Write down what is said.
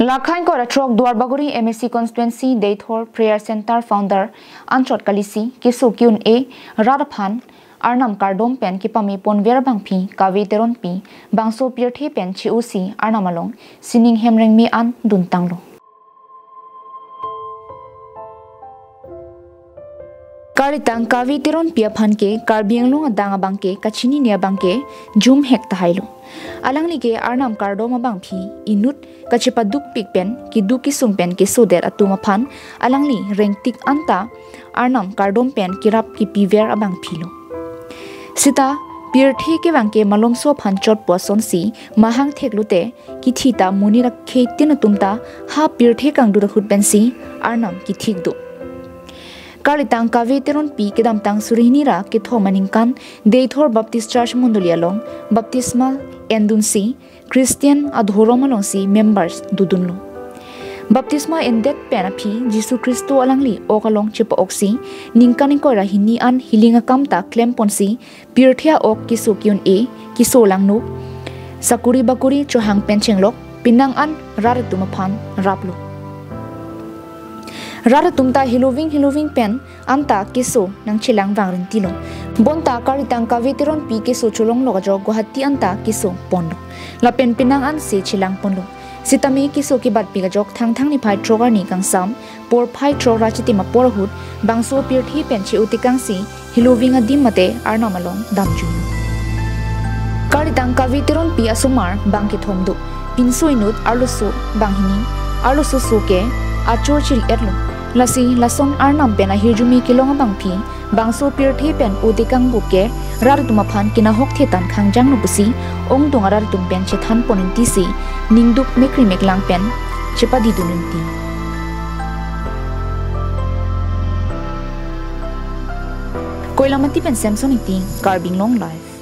Lakhain ko ratrok Duarbaguri MSC constituency Deithor Prayer Centre founder Anchot Kalisi kisu kyun e Radaphan Arnam Kardom pen kipami pon Bangphi Kave Teronpi bangso apirthe pen chiusi Arnamalong sining hemreng mi an dun tanglo. Karitang Kave Teronpi phanke karbianglong adanga bangke kachini nia bangke jum hek tahailo. Alang lige Arnam Kardom Bangphi inut kachipaduk pikpen kiduki sungpen kisuder atuma phan alangli rengtik anta Arnam Kardom pen kirap ki piver abang philo. Sita apirthe ke bangke malomso phanchot poson si mahang theklute ki thita munira kheitin tumta ha apirthe kangdura khutben si Arnam ki thikdu. Karitang Kave Teronpi kedam tang surinira ke thomaningkan Deithor Baptist Church Mundulialong baptismal endunsi Christian adhoromalongsi members dudunlo. Baptisma endet penapi Jisu Kristo alangli okalong chipa oksi ningkaning ko rahini an hilinga kamta klemponsi pirthia ok kisu kyun e kiso langno sakuri bakuri chohang penchenglok pinang an raratumaphan raplo. Rara tumta hiloving pen anta kiso nang chilang wangrin tilo. Bonta karitang Kave Teronpi kiso chulong logajo Guwahati anta kiso pondo. Lapen pinang an se chilang pondo. Sitami kiso kibat pigajok thang ni phai trogar ni kang sam por phai trogra chitima porhut bangso apirthe pen chi utikang si hiloving adim mate Arnamalong damjun. Karitang Kave Teronpi asumar bangki thomdu pinso inut arlusu banghini arlusu suke achor chil erlo. Lasi lason Arnam pen ahirjumi kilong bangphi bangso apirthe pen udikang buke rartumaphan kinahok thetan khangjang nupusi ong dongarar tumpen chethan poninti si ningduk mekri meklang pen chepadi dununti. Koilamati pen samsoniti carbing long life.